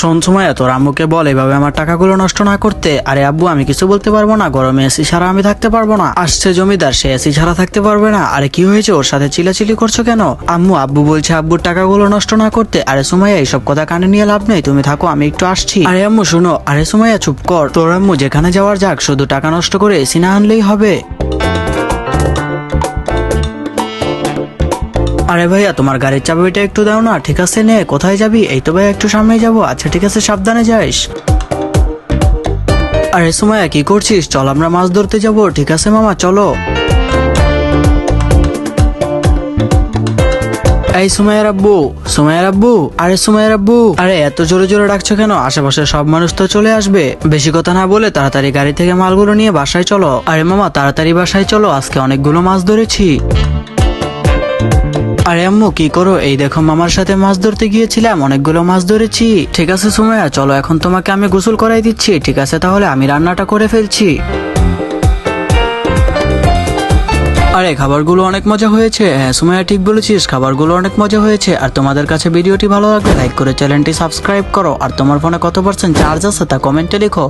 শোন সুমাইয়া, তোর আম্মুকে বল এভাবে আমার টাকাগুলো নষ্ট না করতে। আরে আব্বু, আমি কিছু বলতে পারবো না, গরমে এসি ছাড়া আমি থাকতে পারবো না। আসছে জমিদার, সে এসি ছাড়া থাকতে পারবে না। আরে কি হয়েছে, ওর সাথে চিলাচিলি করছো কেন? আব্বু বলছে আব্বুর টাকাগুলো নষ্ট না করতে। আরে সুমাইয়া, এইসব কথা কানে নিয়ে লাভ নেই, তুমি থাকো, আমি একটু আসছি। আরে আম্মু শোনো। আরে সুমাইয়া চুপ কর, তোর আম্মু যেখানে যাওয়ার যাক, শুধু টাকা নষ্ট করে এসি না আনলেই হবে। আরে ভাইয়া, তোমার গাড়ির চাবিটা একটু দাও না। ঠিক আছে নে, কোথায় যাবি? এই তো ভাইয়া একটু সামনে যাবো। আচ্ছা ঠিক আছে, সাবধানে যাইস। আরে সুমাইয়া কি করছিস? চল আমরা মাছ ধরতে যাবো। ঠিক আছে মামা, চলো। এই সুমাইয়ার আব্বু, সুমাইয়ার আব্বু, আরে সুমাইয়ার আব্বু, আরে এত জোরে জোরে ডাকছো কেন? আশেপাশে সব মানুষ তো চলে আসবে। বেশি কথা না বলে তাড়াতাড়ি গাড়ি থেকে মালগুলো নিয়ে বাসায় চলো। আরে মামা তাড়াতাড়ি বাসায় চলো, আজকে অনেকগুলো মাছ ধরেছি। আরে আম্মু কি করো? এই দেখো, মামার সাথে মাছ ধরতে গিয়েছিলাম, অনেকগুলো মাছ ধরেছি। ঠিক আছে সুমাইয়া, চলো এখন তোমাকে আমি গোসল করাই দিচ্ছি। ঠিক আছে তাহলে আমি রান্নাটা করে ফেলছি। আরে খাবারগুলো অনেক মজা হয়েছে। হ্যাঁ সুমাইয়া, ঠিক বলেছিস, খাবারগুলো অনেক মজা হয়েছে। আর তোমাদের কাছে ভিডিওটি ভালো লাগলে লাইক করে চ্যানেলটি সাবস্ক্রাইব করো। আর তোমার ফোনে কত % চার্জ আছে তা কমেন্টে লিখো।